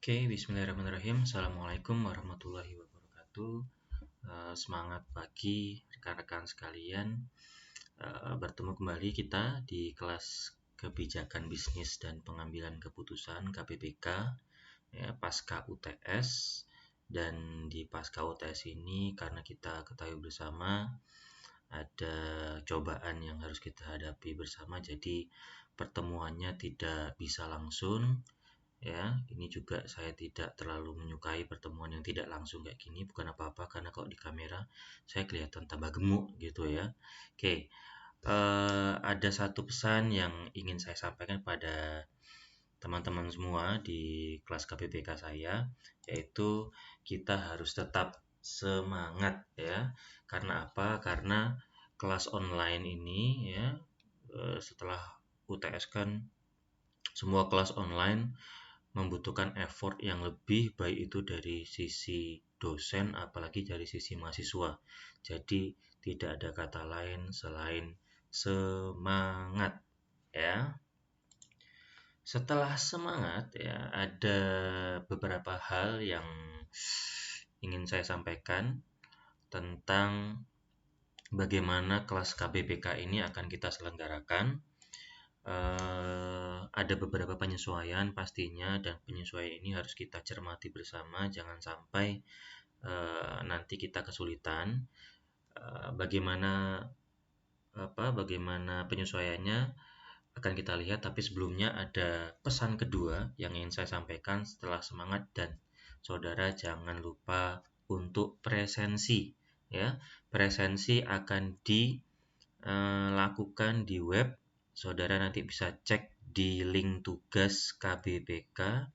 Oke, bismillahirrahmanirrahim. Assalamualaikum warahmatullahi wabarakatuh. Semangat pagi rekan-rekan sekalian. Bertemu kembali kita di kelas kebijakan bisnis dan pengambilan keputusan KPPK ya, pasca UTS. Dan di pasca UTS ini karena kita ketahui bersama ada cobaan yang harus kita hadapi bersama, jadi pertemuannya tidak bisa langsung. Ya, ini juga saya tidak terlalu menyukai pertemuan yang tidak langsung kayak gini, bukan apa-apa karena kalau di kamera saya kelihatan tambah gemuk gitu ya. Oke, ada satu pesan yang ingin saya sampaikan pada teman-teman semua di kelas KPPK saya, yaitu kita harus tetap semangat ya. Karena apa? Karena kelas online ini ya, setelah UTS kan semua kelas online membutuhkan effort yang lebih, baik itu dari sisi dosen apalagi dari sisi mahasiswa. Jadi tidak ada kata lain selain semangat ya. Setelah semangat ya, ada beberapa hal yang ingin saya sampaikan tentang bagaimana kelas KBBK ini akan kita selenggarakan. Ada beberapa penyesuaian pastinya, dan penyesuaian ini harus kita cermati bersama, jangan sampai nanti kita kesulitan. Bagaimana penyesuaiannya akan kita lihat, tapi sebelumnya ada pesan kedua yang ingin saya sampaikan setelah semangat, dan saudara jangan lupa untuk presensi ya. Presensi akan dilakukan di web. Saudara nanti bisa cek di link tugas KBPK.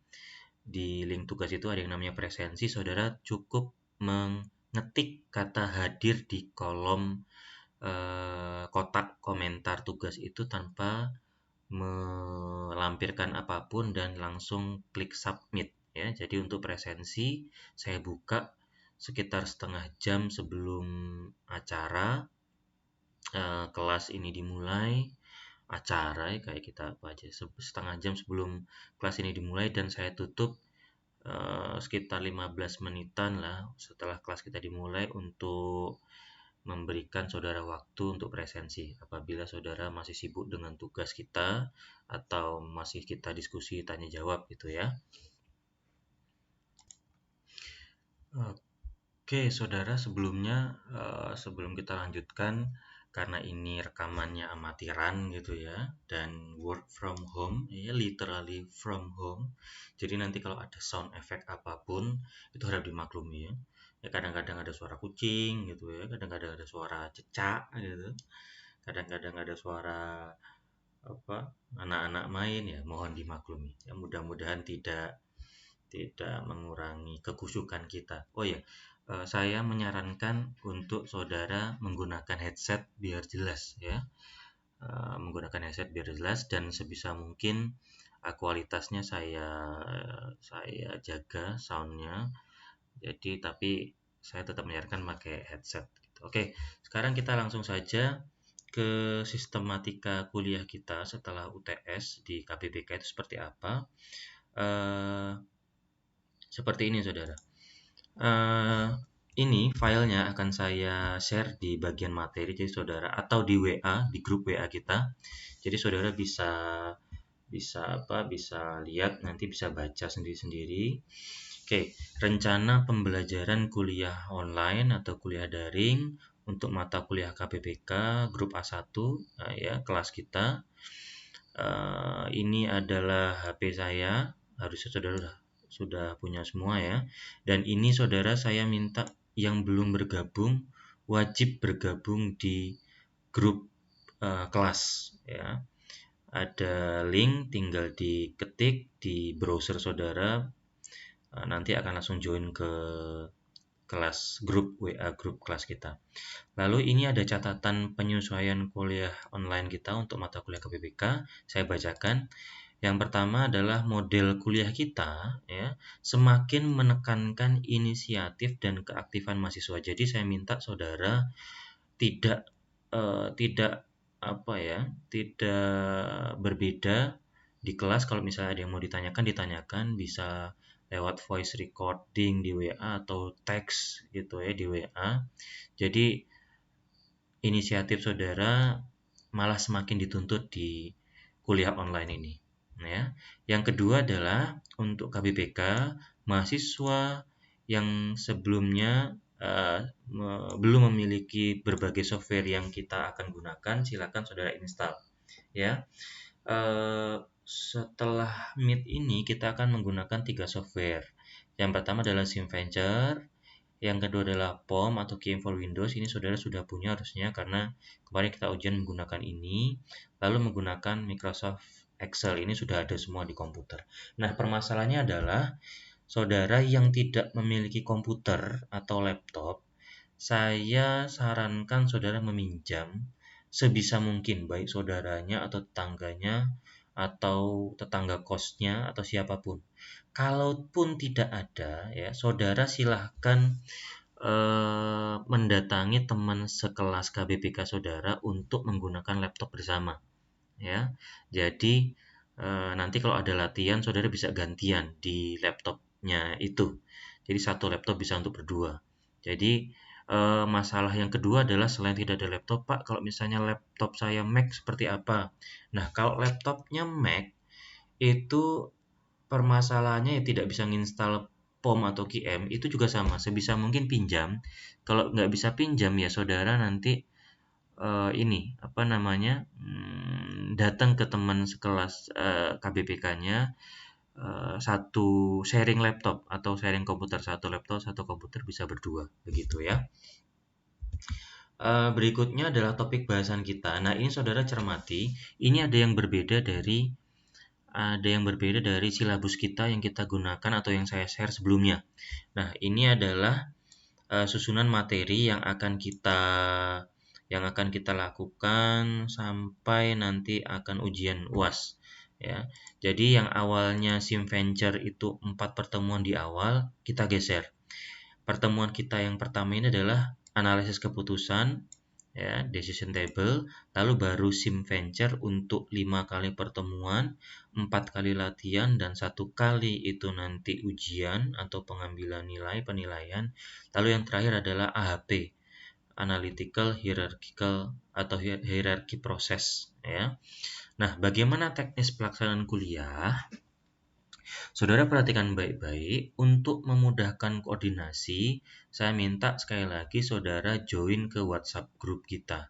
Di link tugas itu ada yang namanya presensi. Saudara cukup mengetik kata hadir di kolom kotak komentar tugas itu tanpa melampirkan apapun dan langsung klik submit ya. Jadi untuk presensi saya buka sekitar setengah jam sebelum acara kelas ini dimulai. Acara ya, kayak kita apa aja, setengah jam sebelum kelas ini dimulai, dan saya tutup sekitar 15 menitan lah setelah kelas kita dimulai untuk memberikan saudara waktu untuk presensi apabila saudara masih sibuk dengan tugas kita atau masih kita diskusi tanya jawab gitu ya. Oke saudara, sebelumnya sebelum kita lanjutkan, karena ini rekamannya amatiran gitu ya, dan work from home ya, literally from home, jadi nanti kalau ada sound effect apapun itu harap dimaklumi ya. Ya kadang-kadang ada suara kucing gitu ya, kadang-kadang ada suara cecak gitu, kadang-kadang ada suara apa anak-anak main, ya mohon dimaklumi ya, mudah-mudahan tidak mengurangi kekusyukan kita. Oh ya, saya menyarankan untuk saudara menggunakan headset biar jelas ya. Menggunakan headset biar jelas, dan sebisa mungkin kualitasnya saya jaga soundnya. Jadi tapi saya tetap menyarankan pakai headset gitu. Oke, sekarang kita langsung saja ke sistematika kuliah kita setelah UTS di KBBK itu seperti apa. Seperti ini saudara. Ini filenya akan saya share di bagian materi, jadi saudara, atau di WA, di grup WA kita. Jadi saudara bisa lihat, nanti bisa baca sendiri-sendiri. Oke, rencana pembelajaran kuliah online atau kuliah daring untuk mata kuliah KPPK grup A1 ya, kelas kita. Ini adalah HP saya, harusnya saudara sudah punya semua ya. Dan ini saudara, saya minta yang belum bergabung wajib bergabung di grup kelas ya. Ada link, tinggal diketik di browser saudara, nanti akan langsung join ke kelas grup WA grup kelas kita. Lalu ini ada catatan penyesuaian kuliah online kita untuk mata kuliah KPPK. Saya bacakan. Yang pertama adalah model kuliah kita ya, semakin menekankan inisiatif dan keaktifan mahasiswa. Jadi saya minta saudara tidak berbeda di kelas. Kalau misalnya ada yang mau ditanyakan, bisa lewat voice recording di WA atau teks gitu ya di WA. Jadi inisiatif saudara malah semakin dituntut di kuliah online ini. Ya. Yang kedua adalah untuk KBPK, mahasiswa yang sebelumnya belum memiliki berbagai software yang kita akan gunakan, silakan saudara install. Ya, setelah Meet ini kita akan menggunakan 3 software. Yang pertama adalah SimVenture, yang kedua adalah POM atau Key for Windows. Ini saudara sudah punya harusnya karena kemarin kita ujian menggunakan ini. Lalu menggunakan Microsoft Excel, ini sudah ada semua di komputer. Nah, permasalahannya adalah saudara yang tidak memiliki komputer atau laptop, saya sarankan saudara meminjam sebisa mungkin, baik saudaranya atau tetangganya atau tetangga kosnya atau siapapun. Kalaupun tidak ada, ya saudara silahkan mendatangi teman sekelas KBPK saudara untuk menggunakan laptop bersama. Ya, jadi nanti kalau ada latihan saudara bisa gantian di laptopnya itu. Jadi satu laptop bisa untuk berdua. Jadi masalah yang kedua adalah selain tidak ada laptop, Pak, kalau misalnya laptop saya Mac seperti apa? Nah, kalau laptopnya Mac itu permasalahannya ya tidak bisa nginstal POM atau QM, itu juga sama, sebisa mungkin pinjam. Kalau nggak bisa pinjam ya saudara nanti ini apa namanya datang ke teman sekelas KBPK-nya, satu sharing laptop atau sharing komputer, satu laptop satu komputer bisa berdua begitu ya. Berikutnya adalah topik bahasan kita. Nah, ini saudara cermati, ini ada yang berbeda dari silabus kita yang kita gunakan atau yang saya share sebelumnya. Nah, ini adalah susunan materi yang akan kita lakukan sampai nanti akan ujian UAS ya. Jadi yang awalnya SimVenture itu 4 pertemuan di awal kita geser. Pertemuan kita yang pertama ini adalah analisis keputusan ya, decision table, lalu baru SimVenture untuk 5 kali pertemuan, 4 kali latihan, dan 1 kali itu nanti ujian atau pengambilan nilai, penilaian. Lalu yang terakhir adalah AHP, Analytical Hierarchical atau Hierarchy Process ya. Nah, bagaimana teknis pelaksanaan kuliah? Saudara perhatikan baik-baik, untuk memudahkan koordinasi, saya minta sekali lagi saudara join ke WhatsApp grup kita.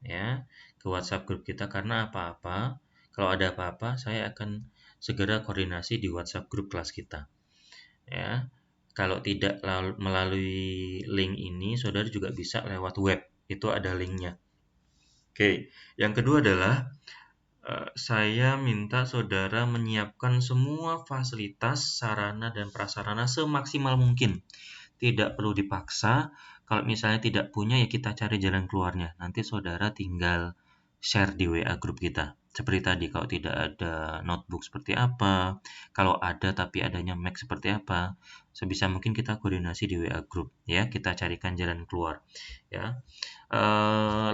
Ya, ke WhatsApp grup kita karena apa-apa, kalau ada apa-apa saya akan segera koordinasi di WhatsApp grup kelas kita. Ya. Kalau tidak melalui link ini, saudara juga bisa lewat web. Itu ada linknya. Oke, yang kedua adalah saya minta saudara menyiapkan semua fasilitas, sarana, dan prasarana semaksimal mungkin. Tidak perlu dipaksa. Kalau misalnya tidak punya, ya kita cari jalan keluarnya. Nanti saudara tinggal share di WA grup kita. Seperti tadi, kalau tidak ada notebook seperti apa, kalau ada tapi adanya Mac seperti apa, sebisa mungkin kita koordinasi di WA grup. Ya, kita carikan jalan keluar. Ya.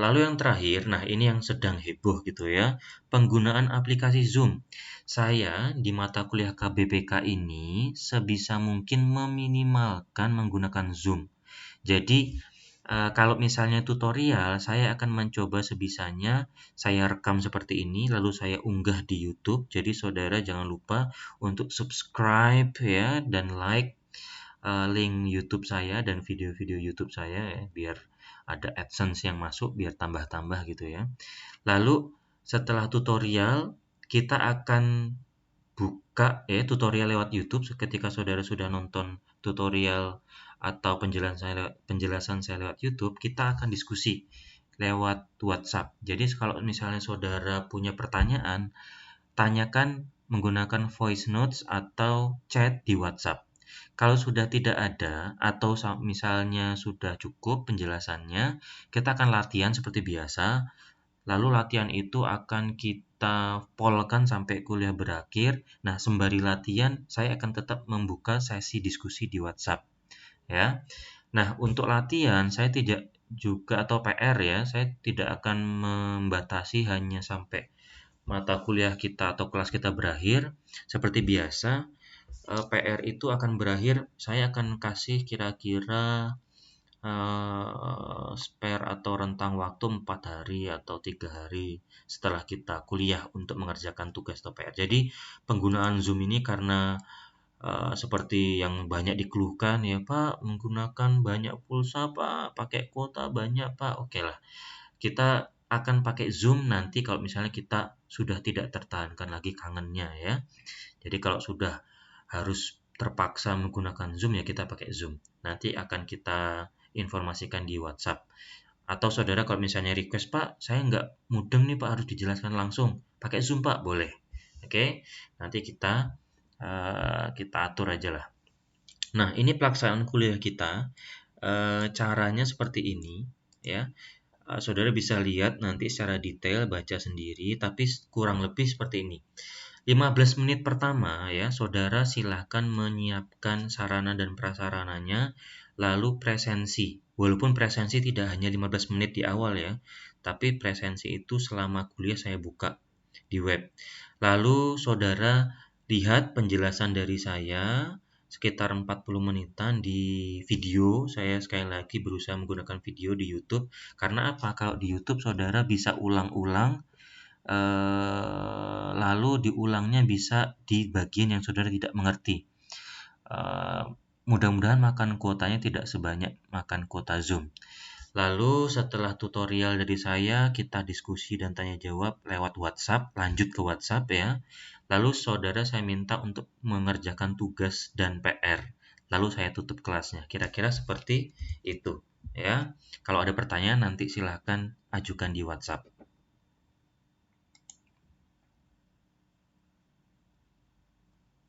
Lalu yang terakhir, nah ini yang sedang heboh gitu ya, penggunaan aplikasi Zoom. Saya di mata kuliah KBPK ini sebisa mungkin meminimalkan menggunakan Zoom. Jadi kalau misalnya tutorial, saya akan mencoba sebisanya saya rekam seperti ini, lalu saya unggah di YouTube. Jadi saudara jangan lupa untuk subscribe ya dan like link YouTube saya dan video-video YouTube saya ya, biar ada AdSense yang masuk, biar tambah-tambah gitu ya. Lalu setelah tutorial kita akan buka tutorial lewat YouTube. Ketika saudara sudah nonton tutorial atau penjelasan saya lewat YouTube, kita akan diskusi lewat WhatsApp. Jadi kalau misalnya saudara punya pertanyaan, tanyakan menggunakan voice notes atau chat di WhatsApp. Kalau sudah tidak ada atau misalnya sudah cukup penjelasannya, kita akan latihan seperti biasa. Lalu latihan itu akan kita polkan sampai kuliah berakhir. Nah, sembari latihan, saya akan tetap membuka sesi diskusi di WhatsApp. Ya. Nah, untuk latihan, saya tidak juga atau PR ya, saya tidak akan membatasi hanya sampai mata kuliah kita atau kelas kita berakhir. Seperti biasa, PR itu akan berakhir, saya akan kasih kira-kira spare atau rentang waktu 4 hari atau 3 hari setelah kita kuliah untuk mengerjakan tugas atau PR. Jadi penggunaan Zoom ini karena seperti yang banyak dikeluhkan ya Pak, menggunakan banyak pulsa Pak, pakai kuota banyak Pak. Oke lah, kita akan pakai Zoom nanti kalau misalnya kita sudah tidak tertahankan lagi kangennya ya. Jadi kalau sudah harus terpaksa menggunakan Zoom ya kita pakai Zoom. Nanti akan kita informasikan di WhatsApp. Atau saudara kalau misalnya request, Pak, saya nggak mudeng nih Pak, harus dijelaskan langsung. Pakai Zoom Pak, boleh. Oke, nanti kita atur aja lah. Nah, ini pelaksanaan kuliah kita. Caranya seperti ini ya. Saudara bisa lihat nanti secara detail, baca sendiri, tapi kurang lebih seperti ini. 15 menit pertama ya, saudara silahkan menyiapkan sarana dan prasarananya, lalu presensi. Walaupun presensi tidak hanya 15 menit di awal ya, tapi presensi itu selama kuliah saya buka di web. Lalu saudara lihat penjelasan dari saya sekitar 40 menitan di video. Saya sekali lagi berusaha menggunakan video di YouTube. Karena apa? Kalau di YouTube saudara bisa ulang-ulang, lalu diulangnya bisa di bagian yang saudara tidak mengerti. Mudah-mudahan makan kuotanya tidak sebanyak makan kuota Zoom. Lalu setelah tutorial dari saya, kita diskusi dan tanya jawab lewat WhatsApp, lanjut ke WhatsApp ya. Lalu saudara saya minta untuk mengerjakan tugas dan PR. Lalu saya tutup kelasnya. Kira-kira seperti itu ya. Kalau ada pertanyaan nanti silahkan ajukan di WhatsApp.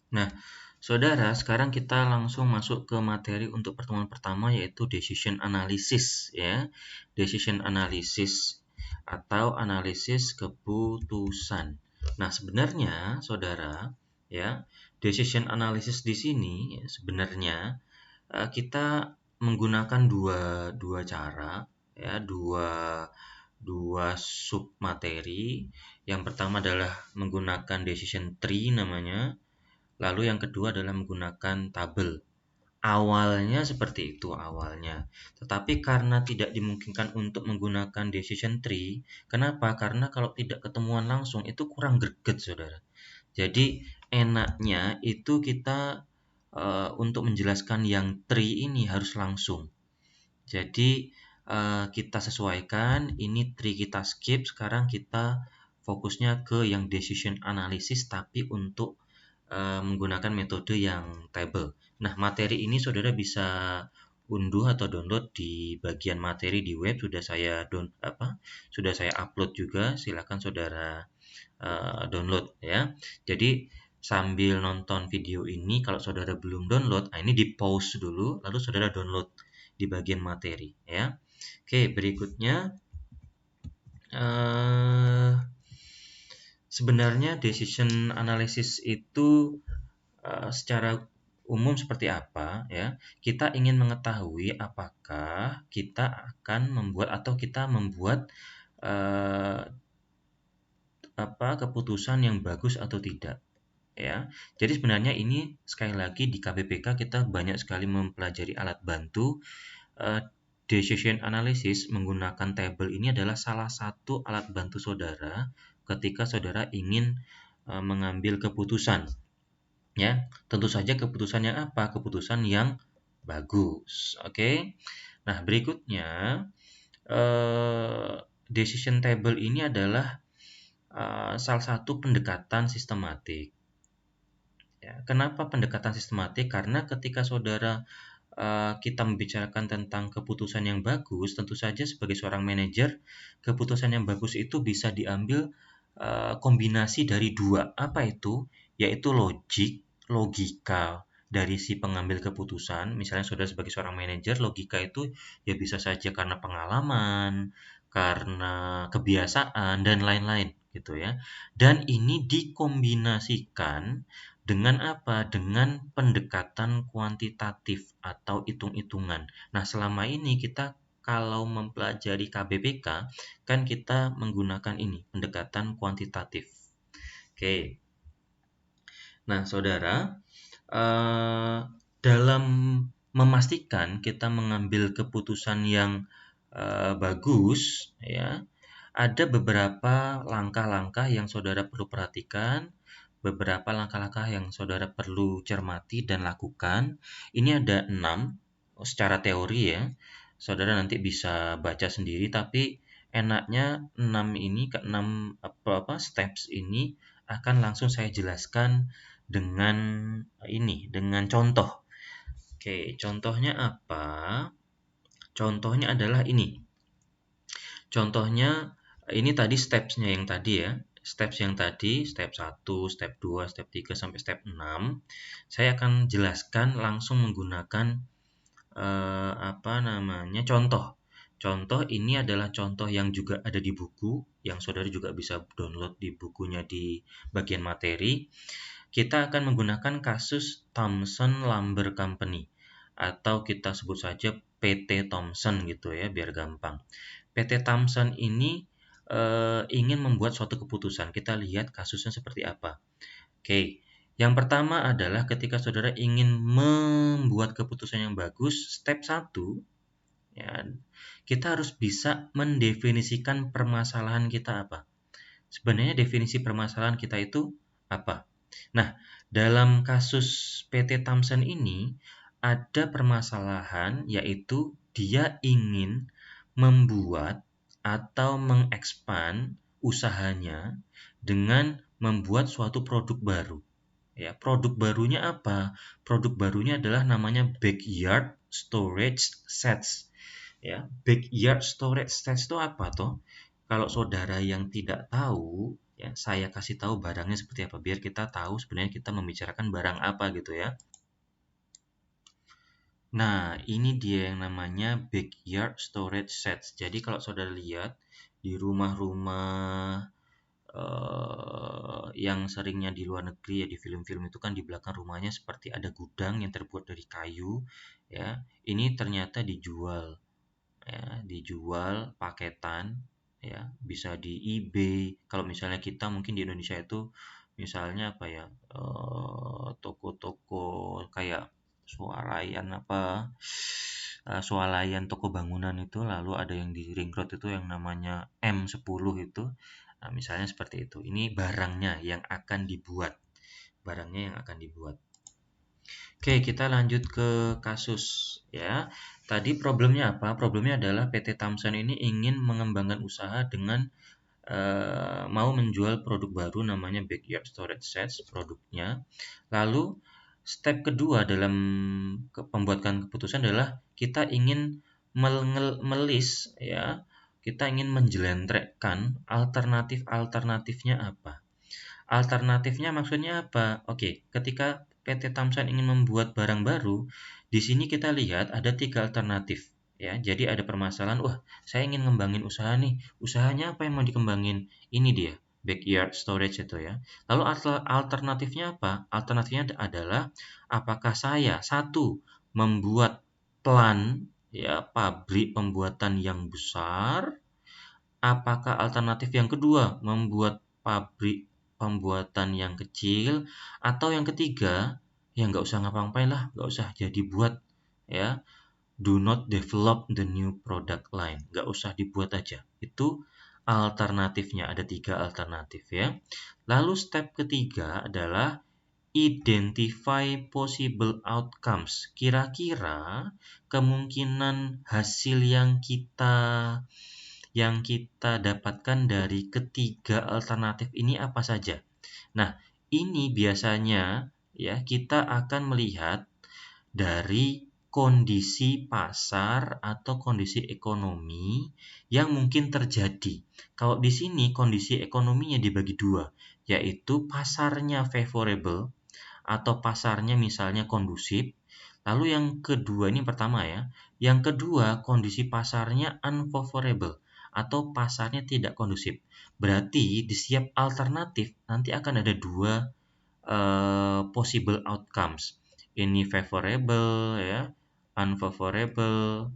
Nah, saudara, sekarang kita langsung masuk ke materi untuk pertemuan pertama yaitu decision analysis ya. Decision analysis atau analisis keputusan. Nah, sebenarnya saudara ya, decision analysis di sini sebenarnya kita menggunakan dua cara ya, dua sub materi. Yang pertama adalah menggunakan decision tree namanya. Lalu yang kedua adalah menggunakan tabel. Awalnya seperti itu awalnya. Tetapi karena tidak dimungkinkan untuk menggunakan decision tree, kenapa? Karena kalau tidak ketemuan langsung itu kurang greget, Saudara. Jadi enaknya itu kita untuk menjelaskan yang tree ini harus langsung. Jadi kita sesuaikan, ini tree kita skip, sekarang kita fokusnya ke yang decision analysis tapi untuk menggunakan metode yang table. Nah, materi ini saudara bisa unduh atau download di bagian materi di web, sudah saya upload juga, silakan saudara download ya. Jadi sambil nonton video ini, kalau saudara belum download, ini di pause dulu, lalu saudara download di bagian materi ya. Oke, berikutnya sebenarnya decision analysis itu secara umum seperti apa ya? Kita ingin mengetahui apakah kita akan membuat atau kita membuat keputusan yang bagus atau tidak ya. Jadi sebenarnya ini sekali lagi di KPPK kita banyak sekali mempelajari alat bantu. Decision analysis menggunakan table ini adalah salah satu alat bantu saudara ketika saudara ingin mengambil keputusan. Ya, tentu saja keputusan yang apa? Keputusan yang bagus. Oke. Nah, berikutnya decision table ini adalah salah satu pendekatan sistematik. Ya, kenapa pendekatan sistematik? Karena ketika saudara kita membicarakan tentang keputusan yang bagus, tentu saja sebagai seorang manajer, keputusan yang bagus itu bisa diambil kombinasi dari dua. Apa itu? Yaitu logika dari si pengambil keputusan. Misalnya saudara sebagai seorang manajer, logika itu ya bisa saja karena pengalaman, karena kebiasaan, dan lain-lain gitu ya. Dan ini dikombinasikan dengan apa? Dengan pendekatan kuantitatif atau hitung-hitungan. Nah, selama ini kita kalau mempelajari KBBK, kan kita menggunakan ini, pendekatan kuantitatif. Oke. Nah, saudara, dalam memastikan kita mengambil keputusan yang bagus, ya, ada beberapa langkah-langkah yang saudara perlu perhatikan, beberapa langkah-langkah yang saudara perlu cermati dan lakukan. Ini ada 6 secara teori ya. Saudara nanti bisa baca sendiri, tapi enaknya 6 ini, ke 6 steps ini akan langsung saya jelaskan dengan dengan contoh. Oke, contohnya apa? Contohnya adalah ini. Contohnya ini tadi steps-nya yang tadi ya. Steps yang tadi, step 1, step 2, step 3 sampai step 6. Saya akan jelaskan langsung menggunakan contoh. Contoh ini adalah contoh yang juga ada di buku, yang saudara juga bisa download di bukunya di bagian materi. Kita akan menggunakan kasus Thomson Lumber Company, atau kita sebut saja PT Thomson gitu ya, biar gampang. PT Thomson ini ingin membuat suatu keputusan. Kita lihat kasusnya seperti apa. Oke, yang pertama adalah ketika saudara ingin membuat keputusan yang bagus, step 1, ya, kita harus bisa mendefinisikan permasalahan kita apa. Sebenarnya definisi permasalahan kita itu apa? Nah, dalam kasus PT Thomson ini ada permasalahan, yaitu dia ingin membuat atau mengekspan usahanya dengan membuat suatu produk baru. Ya, produk barunya apa? Produk barunya adalah namanya backyard storage sets. Ya, backyard storage sets itu apa toh? Kalau saudara yang tidak tahu, ya saya kasih tahu barangnya seperti apa biar kita tahu sebenarnya kita membicarakan barang apa gitu ya. Nah, ini dia yang namanya backyard storage sets. Jadi kalau saudara lihat di rumah-rumah yang seringnya di luar negeri ya, di film-film itu kan di belakang rumahnya seperti ada gudang yang terbuat dari kayu ya. Ini ternyata dijual ya, dijual paketan ya, bisa di eBay. Kalau misalnya kita mungkin di Indonesia itu misalnya apa ya, toko-toko kayak swalayan swalayan toko bangunan itu, lalu ada yang di ring road itu yang namanya M10 itu. Nah, misalnya seperti itu. Ini barangnya yang akan dibuat. Barangnya yang akan dibuat. Oke, kita lanjut ke kasus ya. Tadi problemnya apa? Problemnya adalah PT Thomson ini ingin mengembangkan usaha dengan mau menjual produk baru namanya backyard storage sets produknya. Lalu step kedua dalam pembuatan keputusan adalah kita ingin melis ya. Kita ingin menjelentrekkan alternatif-alternatifnya apa. Alternatifnya maksudnya apa? Oke, ketika PT Thomson ingin membuat barang baru, di sini kita lihat ada 3 alternatif. Ya, jadi ada permasalahan, wah, saya ingin ngembangin usaha nih. Usahanya apa yang mau dikembangin? Ini dia, backyard storage itu ya. Lalu alternatifnya apa? Alternatifnya adalah apakah saya satu membuat plan ya pabrik pembuatan yang besar, apakah alternatif yang kedua membuat pabrik pembuatan yang kecil, atau yang ketiga ya nggak usah ngapa-ngapain lah, nggak usah jadi buat ya, do not develop the new product line, nggak usah dibuat aja. Itu alternatifnya, ada 3 alternatif ya. Lalu step ketiga adalah identify possible outcomes. Kira-kira kemungkinan hasil yang kita dapatkan dari ketiga alternatif ini apa saja. Nah, ini biasanya ya kita akan melihat dari kondisi pasar atau kondisi ekonomi yang mungkin terjadi. Kalau di sini kondisi ekonominya dibagi dua, yaitu pasarnya favorable atau pasarnya misalnya kondusif. Lalu yang kedua, ini pertama ya. Yang kedua, kondisi pasarnya unfavorable atau pasarnya tidak kondusif. Berarti di setiap alternatif nanti akan ada dua possible outcomes. Ini favorable ya, unfavorable,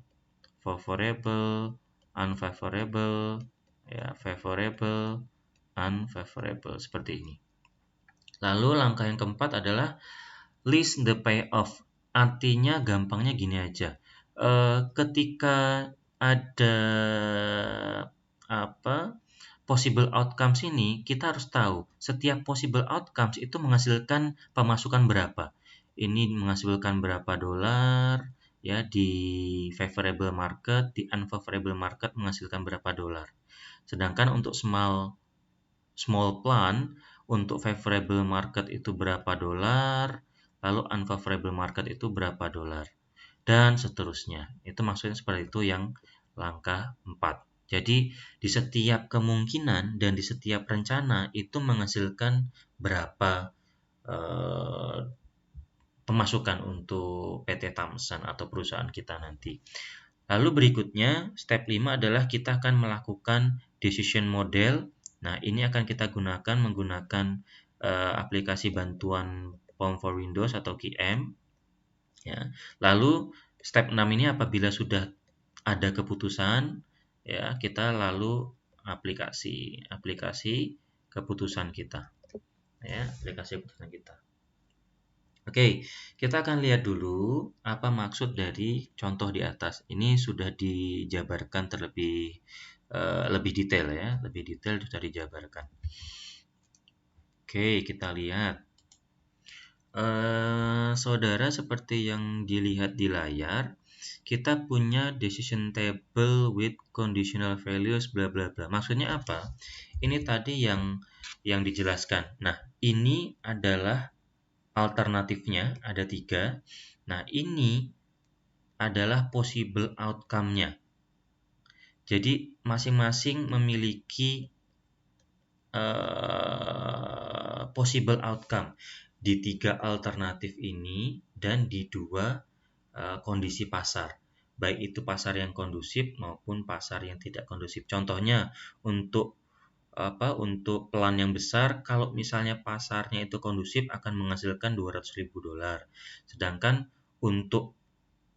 favorable, unfavorable, ya, favorable, unfavorable seperti ini. Lalu langkah yang keempat adalah list the payoff. Artinya gampangnya gini aja. Ketika ada possible outcomes ini, kita harus tahu setiap possible outcomes itu menghasilkan pemasukan berapa. Ini menghasilkan berapa dolar ya di favorable market, di unfavorable market menghasilkan berapa dolar. Sedangkan untuk small plan untuk favorable market itu berapa dolar, lalu unfavorable market itu berapa dolar, dan seterusnya. Itu maksudnya seperti itu yang langkah 4. Jadi di setiap kemungkinan dan di setiap rencana itu menghasilkan berapa pemasukan untuk PT Tamsan atau perusahaan kita nanti. Lalu berikutnya, step 5 adalah kita akan melakukan decision model. Nah, ini akan kita gunakan menggunakan aplikasi bantuan Form for Windows atau QM. Ya. Lalu step 6 ini apabila sudah ada keputusan, ya kita lalu aplikasi keputusan kita. Ya, aplikasi keputusan kita. Oke, kita akan lihat dulu apa maksud dari contoh di atas. Ini sudah dijabarkan terlebih lebih detail ya, lebih detail sudah dijabarkan. Oke, kita lihat. Saudara, seperti yang dilihat di layar, kita punya decision table with conditional values bla bla bla. Maksudnya apa? Ini tadi yang dijelaskan. Nah, ini adalah alternatifnya, ada 3. Nah, ini adalah possible outcome-nya. Jadi, masing-masing memiliki possible outcome di 3 alternatif ini dan di 2 kondisi pasar. Baik itu pasar yang kondusif maupun pasar yang tidak kondusif. Contohnya, untuk pelan yang besar, kalau misalnya pasarnya itu kondusif akan menghasilkan 200.000 dolar. Sedangkan untuk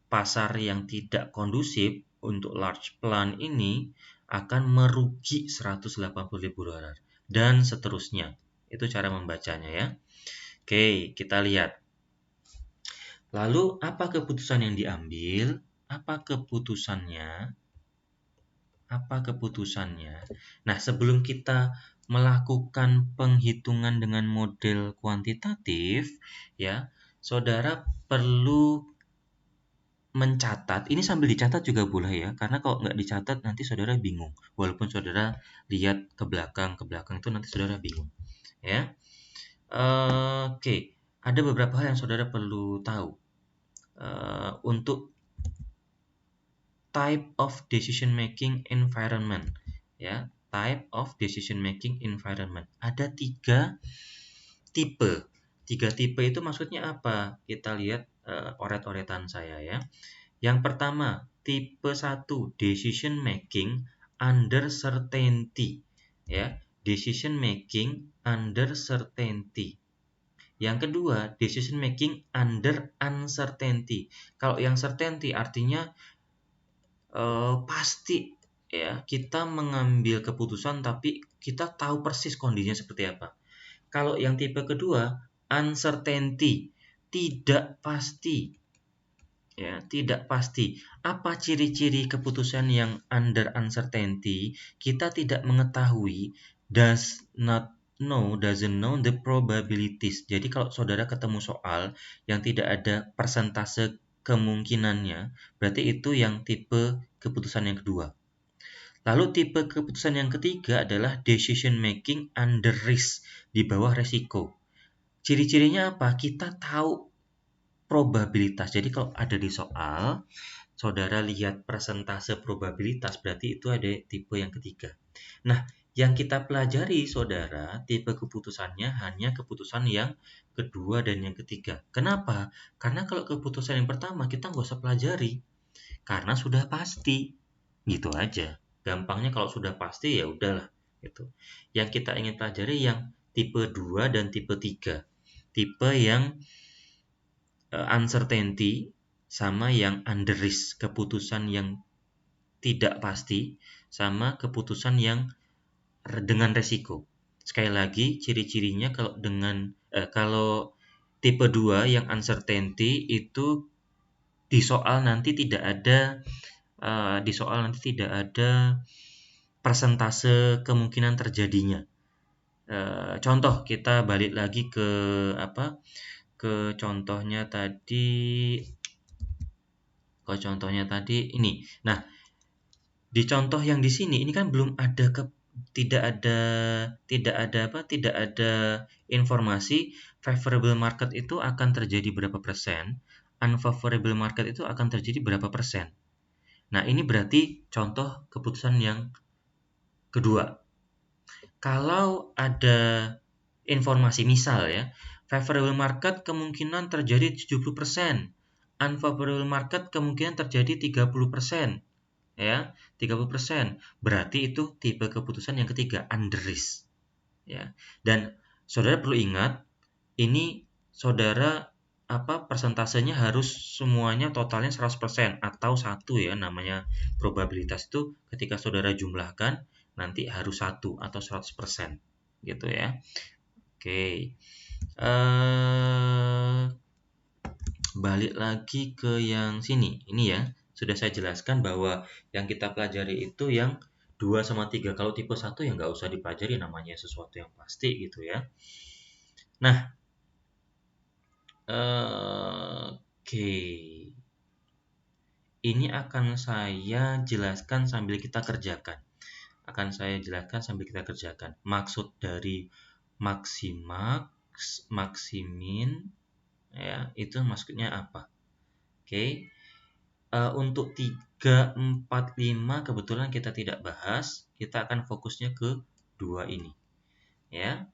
pasar yang tidak kondusif, untuk large plan ini akan merugi 180.000 dolar dan seterusnya. Itu cara membacanya ya. Oke, kita lihat. Lalu apa keputusan yang diambil? Apa keputusannya? Nah, sebelum kita melakukan penghitungan dengan model kuantitatif, ya, saudara perlu mencatat. Ini sambil dicatat juga boleh ya, karena kalau nggak dicatat nanti saudara bingung. Walaupun saudara lihat ke belakang itu nanti saudara bingung. Ya, oke. Ada beberapa hal yang saudara perlu tahu untuk type of decision making environment, ya, type of decision making environment. Ada 3 tipe. 3 tipe itu maksudnya apa? Kita lihat oret-oretan saya ya. Yang pertama, tipe 1, decision making under certainty, ya. Decision making under certainty. Yang kedua, decision making under uncertainty. Kalau yang certainty artinya pasti ya, kita mengambil keputusan tapi kita tahu persis kondisinya seperti apa. Kalau yang tipe kedua, uncertainty, tidak pasti. Ya, tidak pasti. Apa ciri-ciri keputusan yang under uncertainty? Kita tidak mengetahui, doesn't know the probabilities. Jadi kalau saudara ketemu soal yang tidak ada persentase kemungkinannya, berarti itu yang tipe keputusan yang kedua. Lalu tipe keputusan yang ketiga adalah decision making under risk, di bawah resiko. Ciri-cirinya apa? Kita tahu probabilitas. Jadi kalau ada di soal, saudara lihat persentase probabilitas, berarti itu ada tipe yang ketiga. Nah, yang kita pelajari, saudara, tipe keputusannya hanya keputusan yang kedua dan yang ketiga. Kenapa? Karena kalau keputusan yang pertama kita nggak usah pelajari, karena sudah pasti. Gitu aja. Gampangnya kalau sudah pasti ya udahlah. Gitu. Yang kita ingin pelajari yang tipe 2 dan tipe 3. Tipe yang uncertainty sama yang under risk, keputusan yang tidak pasti sama keputusan yang dengan resiko. Sekali lagi, ciri-cirinya kalau tipe 2 yang uncertainty itu di soal nanti tidak ada persentase kemungkinan terjadinya. Contoh, kita balik lagi ke contohnya tadi ini. Nah, di contoh yang di sini ini kan belum ada tidak ada informasi favorable market itu akan terjadi berapa persen, unfavorable market itu akan terjadi berapa persen. Nah, ini berarti contoh keputusan yang kedua. Kalau ada informasi misal ya, favorable market kemungkinan terjadi 70%, unfavorable market kemungkinan terjadi 30%. Ya, 30%. Berarti itu tipe keputusan yang ketiga, under risk. Ya. Dan saudara perlu ingat, ini saudara persentasenya harus semuanya totalnya 100% atau 1 ya, namanya probabilitas itu ketika saudara jumlahkan nanti harus 1 atau 100% gitu ya. Oke. Balik lagi ke yang sini. Ini ya, sudah saya jelaskan bahwa yang kita pelajari itu yang 2 sama 3. Kalau tipe 1 ya nggak usah dipelajari, namanya sesuatu yang pasti gitu ya. Nah, oke. Ini akan saya jelaskan sambil kita kerjakan. Maksud dari maksimax, maksimin, ya, itu maksudnya apa? Oke. Untuk 3, 4, 5 kebetulan kita tidak bahas. Kita akan fokusnya ke 2 ini. Ya.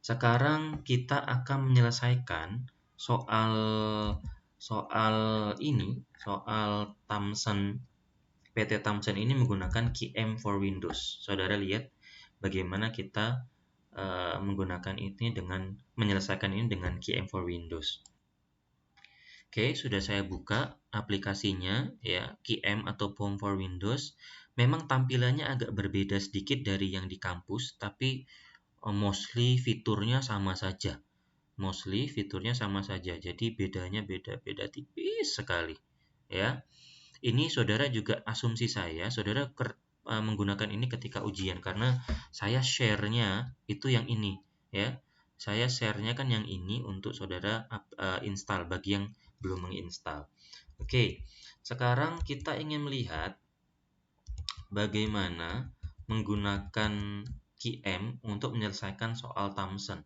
Sekarang kita akan menyelesaikan soal Thomson, PT Thomson ini menggunakan QM for Windows. Saudara lihat bagaimana kita menggunakan ini dengan menyelesaikan ini dengan QM for Windows. Oke, sudah saya buka aplikasinya ya, QM atau POM for Windows. Memang tampilannya agak berbeda sedikit dari yang di kampus, tapi mostly fiturnya sama saja. Jadi bedanya beda tipis sekali ya. Ini saudara juga asumsi saya, saudara menggunakan ini ketika ujian karena saya share-nya itu yang ini ya. Saya share-nya kan yang ini untuk saudara install bagi yang belum menginstal. Oke, sekarang kita ingin melihat bagaimana menggunakan QM untuk menyelesaikan soal Thomson.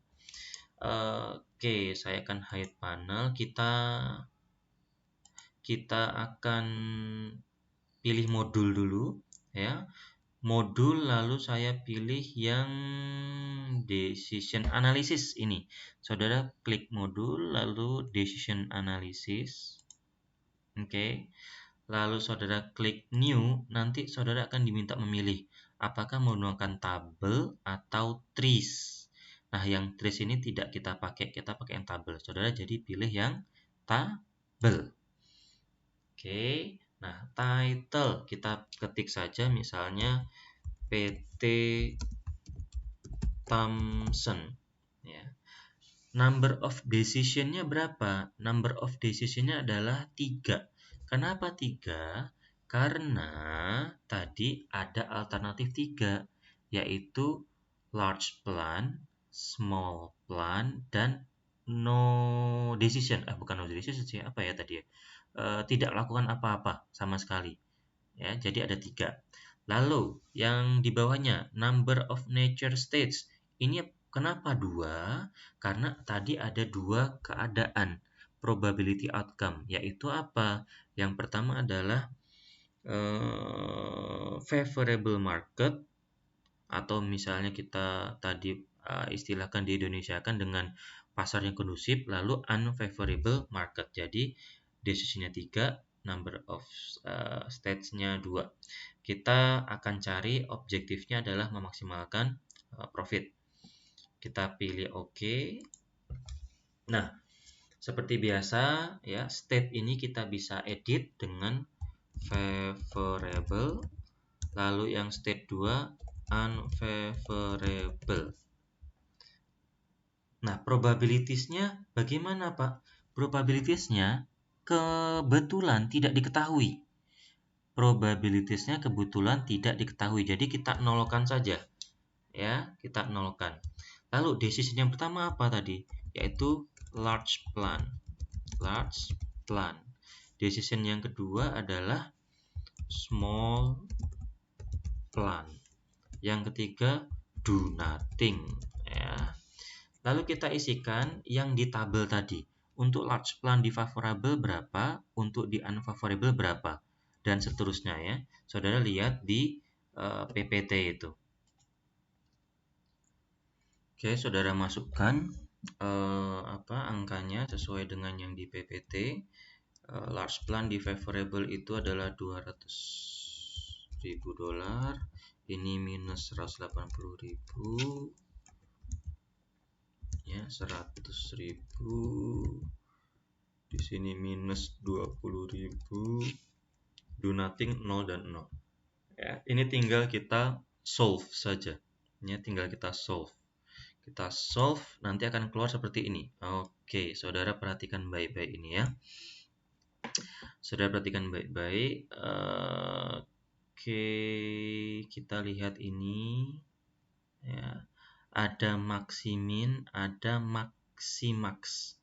Oke, saya akan hide panel. Kita akan pilih modul dulu ya. Modul, lalu saya pilih yang decision analysis ini. Saudara klik modul lalu decision analysis. Oke. Lalu saudara klik new, nanti saudara akan diminta memilih apakah menggunakan tabel atau trees. Nah, yang trees ini tidak kita pakai yang tabel. Saudara jadi pilih yang tabel. Oke. Nah, title kita ketik saja misalnya PT Thomson ya. Number of decision-nya berapa? Number of decision-nya adalah 3. Kenapa 3? Karena tadi ada alternatif 3, yaitu large plan, small plan, dan no decision. Bukan no decision sih, apa ya tadi ya? Tidak lakukan apa-apa sama sekali. Ya, jadi ada 3. Lalu yang di bawahnya number of nature states. Ini kenapa 2? Karena tadi ada 2 keadaan probability outcome, yaitu apa? Yang pertama adalah favorable market, atau misalnya kita tadi istilahkan di Indonesia kan dengan pasar yang kondusif, lalu unfavorable market. Jadi decision-nya 3, number of states-nya 2. Kita akan cari objektifnya adalah memaksimalkan profit. Kita pilih OK. Nah, seperti biasa ya, state ini kita bisa edit dengan favorable, lalu yang state 2 unfavorable. Nah, probabilitiesnya bagaimana, Pak? Probabilitiesnya kebetulan tidak diketahui. Probabilitiesnya kebetulan tidak diketahui. Jadi kita nolkan saja. Ya, kita nolkan. Lalu decision yang pertama apa tadi? Yaitu large plan. Large plan. Decision yang kedua adalah small plan. Yang ketiga do nothing, ya. Lalu kita isikan yang di tabel tadi. Untuk large plan di favorable berapa, untuk di unfavorable berapa, dan seterusnya ya. Saudara lihat di PPT itu. Oke, saudara masukkan angkanya sesuai dengan yang di PPT. Large plan di favorable itu adalah $200.000. Ini minus 180.000. Ya, 100.000. Di sini minus 20.000. Do nothing 0 dan 0. Ya, ini tinggal kita solve saja. Ini tinggal kita solve. Kita solve, nanti akan keluar seperti ini. Oke, saudara perhatikan baik-baik ini ya. Saudara perhatikan baik-baik. Oke, kita lihat ini. Ya, ada maksimin, ada maksimax.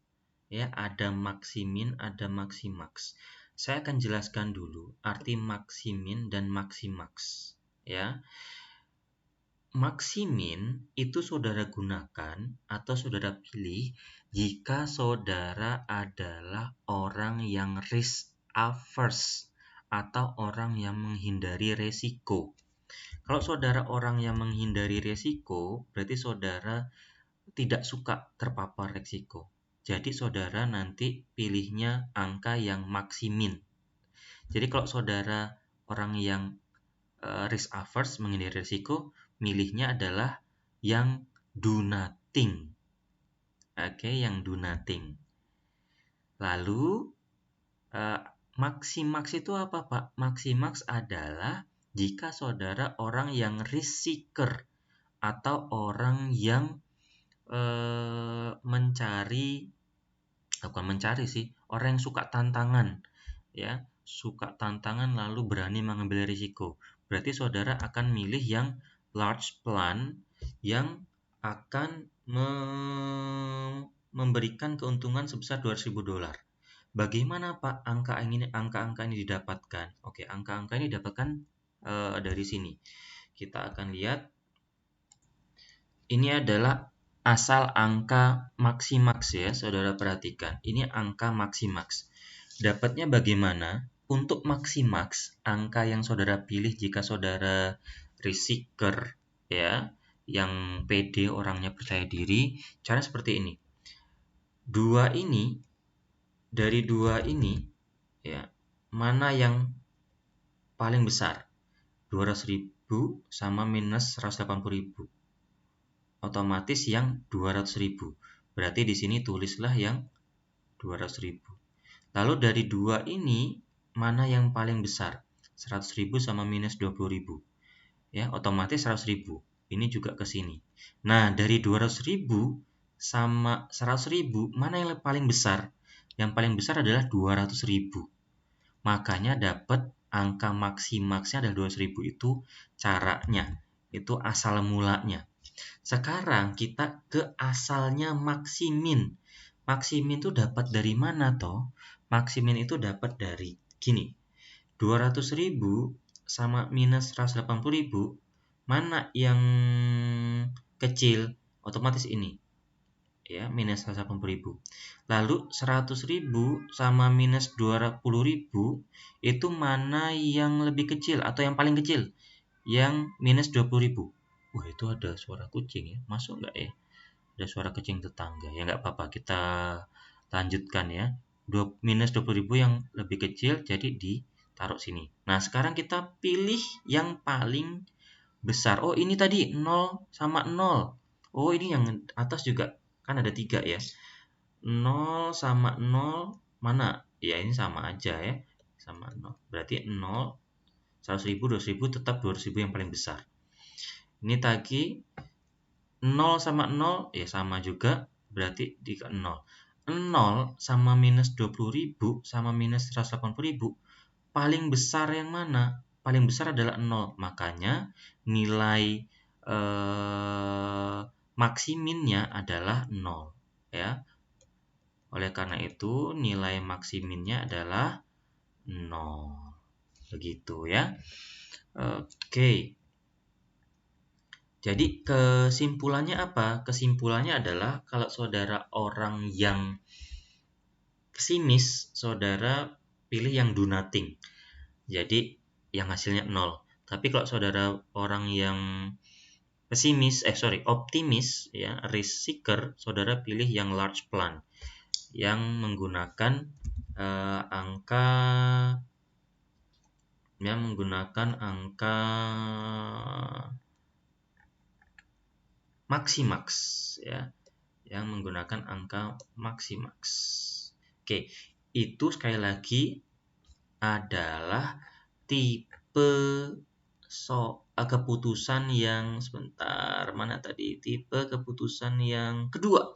Ya, ada maksimin, ada maksimax. Saya akan jelaskan dulu arti maksimin dan maksimax. Ya. Maksimin itu saudara gunakan atau saudara pilih jika saudara adalah orang yang risk averse atau orang yang menghindari resiko. Kalau saudara orang yang menghindari resiko, berarti saudara tidak suka terpapar resiko. Jadi saudara nanti pilihnya angka yang maksimin. Jadi kalau saudara orang yang risk averse menghindari resiko, milihnya adalah yang do nothing. Oke, yang do nothing. Lalu maksimax itu apa, Pak? Maksimax adalah jika saudara orang yang risk seeker atau orang yang orang yang suka tantangan, ya, suka tantangan lalu berani mengambil risiko. Berarti saudara akan milih yang large plan yang akan memberikan keuntungan sebesar $200.000. Bagaimana, Pak, angka-angka ini didapatkan? Oke, angka-angka ini didapatkan dari sini. Kita akan lihat. Ini adalah asal angka maksimax ya, saudara perhatikan. Ini angka maksimax. Dapatnya bagaimana? Untuk maksimax, angka yang saudara pilih jika saudara risk seeker ya, yang pede, orangnya percaya diri, cara seperti ini. Dari dua ini ya, mana yang paling besar? 200.000 sama minus 180.000. Otomatis yang 200.000. Berarti di sini tulislah yang 200.000. Lalu dari dua ini mana yang paling besar? 100.000 sama minus 20.000. Ya, otomatis 100.000. Ini juga ke sini. Nah, dari 200.000 sama 100.000 mana yang paling besar? Yang paling besar adalah 200.000. Makanya dapat angka maksimaksnya adalah 200.000. Itu caranya. Itu asal mulanya. Sekarang kita ke asalnya maksimin. Maksimin itu dapat dari mana toh? Maksimin itu dapat dari gini. 200.000 sama minus 180.000, mana yang kecil? Otomatis ini. Ya, minus 180.000. Lalu 100.000 sama minus 20.000 itu mana yang lebih kecil atau yang paling kecil? Yang minus 20.000. Wah, itu ada suara kucing ya. Masuk nggak ya? Ada suara kucing tetangga. Ya nggak apa-apa, kita lanjutkan ya. Minus 20.000 yang lebih kecil, jadi ditaruh sini. Nah, sekarang kita pilih yang paling besar. Oh, ini tadi 0 sama 0. Oh, ini yang atas juga. Kan ada 3 ya. 0 sama 0 mana? Ya, ini sama aja ya. Sama 0. Berarti 0, 100.000, 200.000 tetap 200.000 yang paling besar. Ini tadi 0 sama 0 ya sama juga. berarti di 0. 0 sama minus 20.000 sama minus 180.000, paling besar yang mana? Paling besar adalah 0. Makanya nilai maksiminnya adalah 0. Ya. Oleh karena itu, nilai maksiminnya adalah 0. Begitu ya. Oke. Jadi kesimpulannya apa? Kesimpulannya adalah kalau saudara orang yang pesimis, saudara pilih yang do nothing. Jadi yang hasilnya 0. Tapi kalau saudara orang yang optimis ya, risk seeker, saudara pilih yang large plan yang menggunakan angka maksimax ya, yang menggunakan angka maksimax. Oke, itu sekali lagi adalah tipe keputusan yang tipe keputusan yang kedua.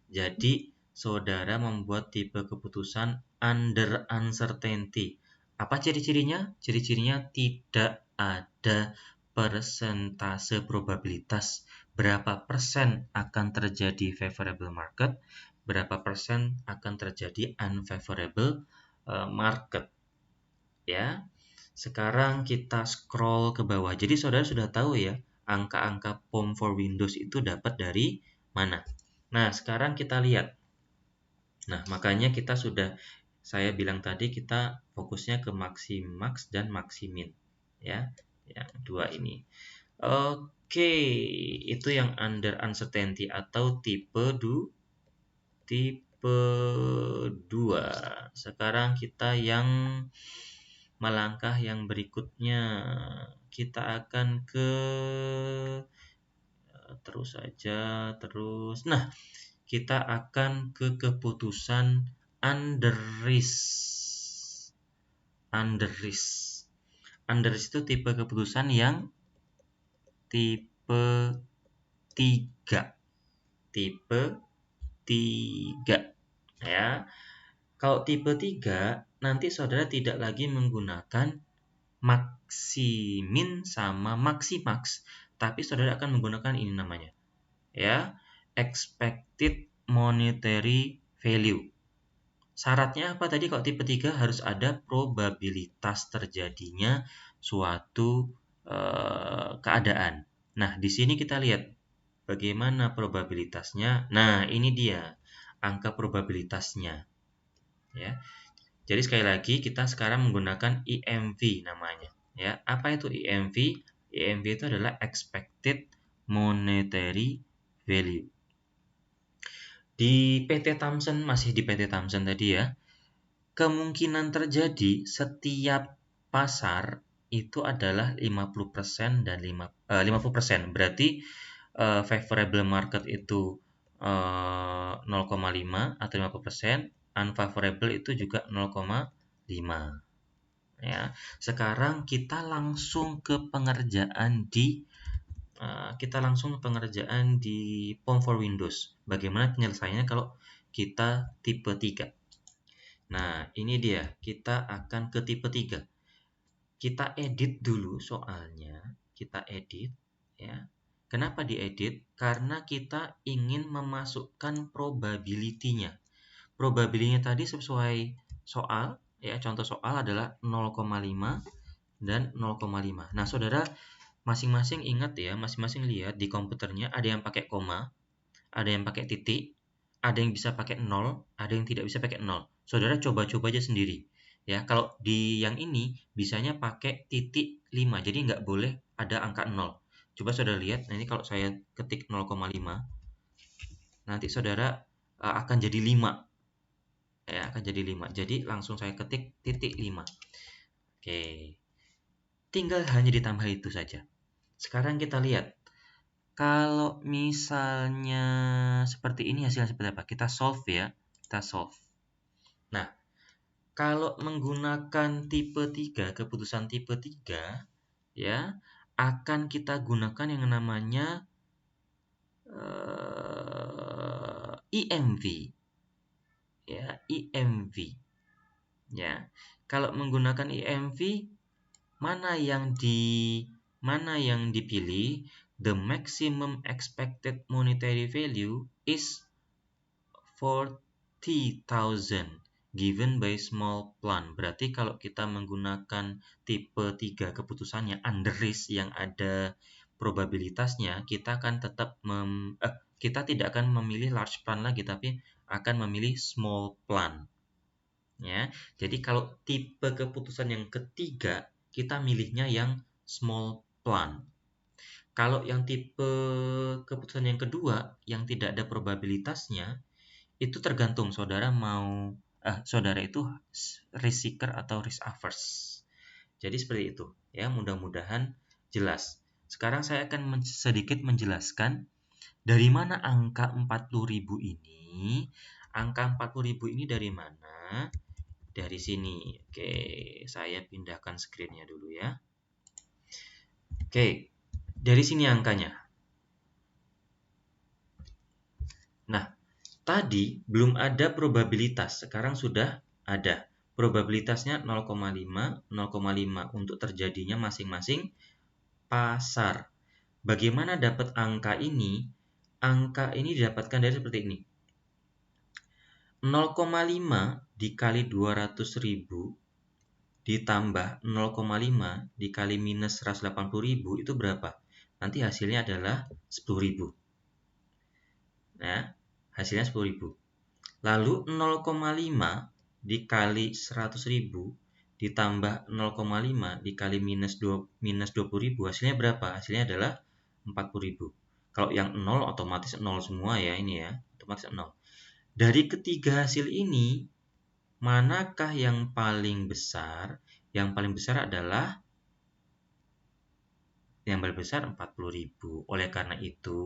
Jadi saudara membuat tipe keputusan under uncertainty. Apa ciri-cirinya? Ciri-cirinya tidak ada persentase probabilitas berapa persen akan terjadi favorable market, berapa persen akan terjadi unfavorable market. Ya. Sekarang kita scroll ke bawah. Jadi saudara sudah tahu ya, angka-angka POM for Windows itu dapat dari mana. Nah, sekarang kita lihat. Nah, makanya saya bilang tadi kita fokusnya ke maximax dan maximin. Ya, yang dua ini. Oke, itu yang under uncertainty atau tipe 2. Sekarang kita yang melangkah yang berikutnya. Kita akan ke terus. Nah, kita akan ke keputusan under risk. Under risk itu tipe keputusan yang tipe 3. Tipe 3 ya. Kalau tipe 3 nanti saudara tidak lagi menggunakan maksimin sama maximax, tapi saudara akan menggunakan ini namanya ya, expected monetary value. Syaratnya apa tadi? Kalau tipe 3 harus ada probabilitas terjadinya suatu keadaan. Nah, di sini kita lihat bagaimana probabilitasnya. Nah, ini dia angka probabilitasnya. Ya. Jadi sekali lagi kita sekarang menggunakan EMV namanya. Ya, apa itu EMV? EMV itu adalah expected monetary value. Di PT Thomson, masih di PT Thomson tadi ya, kemungkinan terjadi setiap pasar itu adalah 50% dan 50%. Berarti favorable market itu 0,5 atau 50%, unfavorable itu juga 0,5. Ya. Sekarang kita langsung ke pengerjaan di POM for Windows. Bagaimana penyelesaiannya kalau kita tipe 3? Nah, ini dia. Kita akan ke tipe 3. Kita edit dulu soalnya. Kita edit ya. Kenapa diedit? Karena kita ingin memasukkan probability-nya. Probability-nya tadi sesuai soal ya. Contoh soal adalah 0,5 dan 0,5. Nah, saudara masing-masing ingat ya, masing-masing lihat di komputernya ada yang pakai koma, ada yang pakai titik, ada yang bisa pakai 0, ada yang tidak bisa pakai 0. Saudara coba-coba aja sendiri. Ya, kalau di yang ini bisanya pakai titik 5, jadi nggak boleh ada angka 0. Coba saudara lihat, nah ini kalau saya ketik 0,5, nanti saudara akan jadi 5. Ya, akan jadi 5. Jadi langsung saya ketik titik 5. Oke. Tinggal hanya ditambah itu saja. Sekarang kita lihat. Kalau misalnya seperti ini hasilnya seperti apa? Kita solve ya. Kita solve. Nah, kalau menggunakan tipe 3, keputusan tipe 3 ya, akan kita gunakan yang namanya EMV, ya, EMV, ya. Kalau menggunakan EMV, mana yang dipilih? The maximum expected monetary value is 40,000 given by small plan. Berarti kalau kita menggunakan tipe 3 keputusannya under risk yang ada probabilitasnya, kita akan tetap kita tidak akan memilih large plan lagi, tapi akan memilih small plan. Ya, jadi kalau tipe keputusan yang ketiga, kita milihnya yang small plan. Kalau yang tipe keputusan yang kedua, yang tidak ada probabilitasnya, itu tergantung saudara saudara itu risk seeker atau risk averse. Jadi seperti itu ya, mudah-mudahan jelas. Sekarang saya akan sedikit menjelaskan dari mana angka 40.000 ini. Angka 40.000 ini dari mana? Dari sini. Oke, saya pindahkan screen-nya dulu ya. Oke, dari sini angkanya. Nah, tadi belum ada probabilitas, sekarang sudah ada. Probabilitasnya 0,5, 0,5 untuk terjadinya masing-masing pasar. Bagaimana dapat angka ini? Angka ini didapatkan dari seperti ini. 0,5 dikali 200.000 ditambah 0,5 dikali minus 180.000 itu berapa? Nanti hasilnya adalah 10.000. Nah, hasilnya 10.000. Lalu 0,5 dikali 100.000 ditambah 0,5 dikali minus 20.000 hasilnya berapa? Hasilnya adalah 40.000. Kalau yang 0 otomatis 0 semua ya ini ya, otomatis 0. Dari ketiga hasil ini, manakah yang paling besar? Yang paling besar adalah 40.000. Oleh karena itu,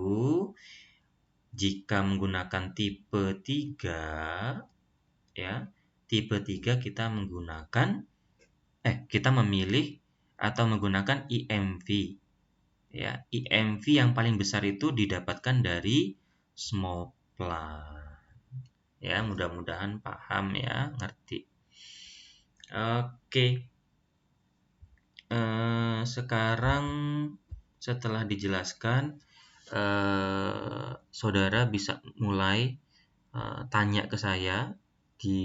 jika menggunakan tipe 3 ya, tipe 3 kita memilih atau menggunakan EMV. Ya, EMV yang paling besar itu didapatkan dari small plan. Ya, mudah-mudahan paham ya, ngerti. Oke. Sekarang setelah dijelaskan, saudara bisa mulai tanya ke saya di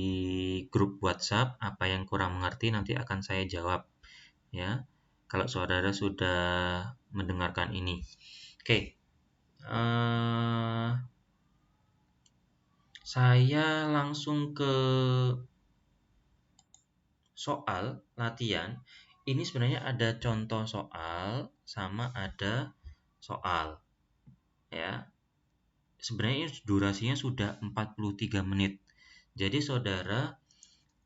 grup WhatsApp apa yang kurang mengerti, nanti akan saya jawab ya kalau saudara sudah mendengarkan ini. Oke. Saya langsung ke soal latihan. Ini sebenarnya ada contoh soal sama ada soal ya. Sebenarnya durasinya sudah 43 menit. Jadi saudara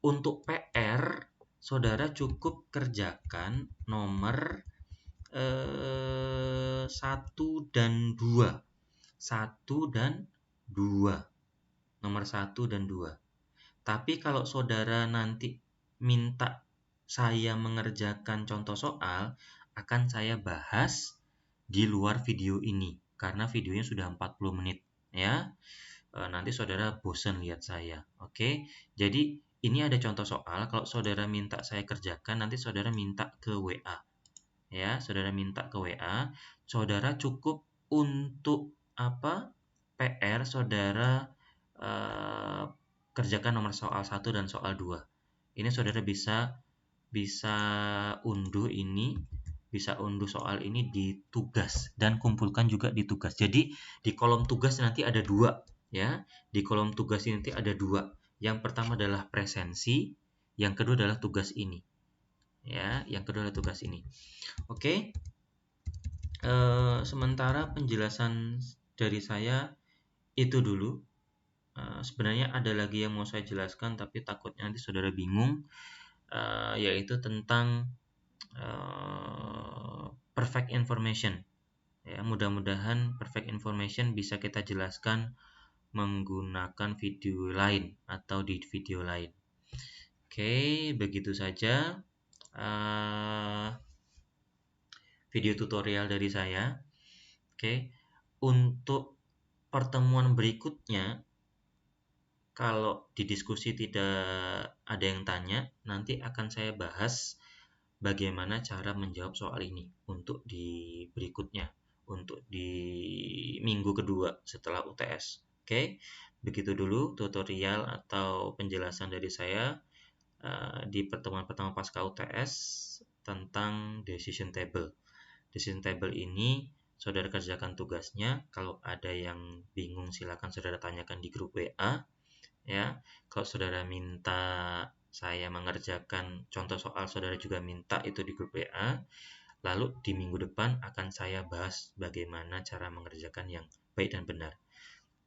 untuk PR saudara cukup kerjakan nomor 1 dan 2. 1 dan 2. Nomor 1 dan 2. Tapi kalau saudara nanti minta saya mengerjakan contoh soal, akan saya bahas di luar video ini karena videonya sudah 40 menit ya. Nanti saudara bosan lihat saya. Oke. Jadi ini ada contoh soal, kalau saudara minta saya kerjakan nanti saudara minta ke WA. Ya, saudara minta ke WA. Saudara cukup untuk PR saudara kerjakan nomor soal 1 dan soal 2. Ini saudara bisa unduh ini, bisa unduh soal ini di tugas dan kumpulkan juga di tugas. Jadi di kolom tugas nanti ada 2 ya. Di kolom tugas ini nanti ada 2. Yang pertama adalah presensi, yang kedua adalah tugas ini. Ya, yang kedua adalah tugas ini. Oke. Sementara penjelasan dari saya itu dulu. Sebenarnya ada lagi yang mau saya jelaskan tapi takutnya nanti saudara bingung, yaitu tentang perfect information ya. Mudah-mudahan perfect information bisa kita jelaskan menggunakan video lain atau di video lain. Oke, begitu saja video tutorial dari saya. Oke, untuk pertemuan berikutnya, kalau di diskusi tidak ada yang tanya, nanti akan saya bahas bagaimana cara menjawab soal ini untuk di berikutnya, untuk di minggu kedua setelah UTS. Oke, begitu dulu tutorial atau penjelasan dari saya di pertemuan-pertemuan pasca UTS tentang decision table. Decision table ini saudara kerjakan tugasnya. Kalau ada yang bingung silakan saudara tanyakan di grup WA ya. Kalau saudara minta saya mengerjakan contoh soal, saudara juga minta itu di grup WA. Lalu di minggu depan akan saya bahas bagaimana cara mengerjakan yang baik dan benar.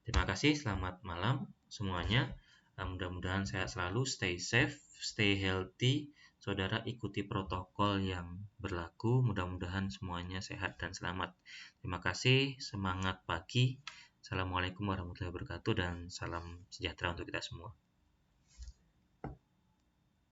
Terima kasih, selamat malam semuanya. Mudah-mudahan sehat selalu, stay safe, stay healthy. Saudara ikuti protokol yang berlaku. Mudah-mudahan semuanya sehat dan selamat. Terima kasih, semangat pagi. Assalamualaikum warahmatullahi wabarakatuh dan salam sejahtera untuk kita semua.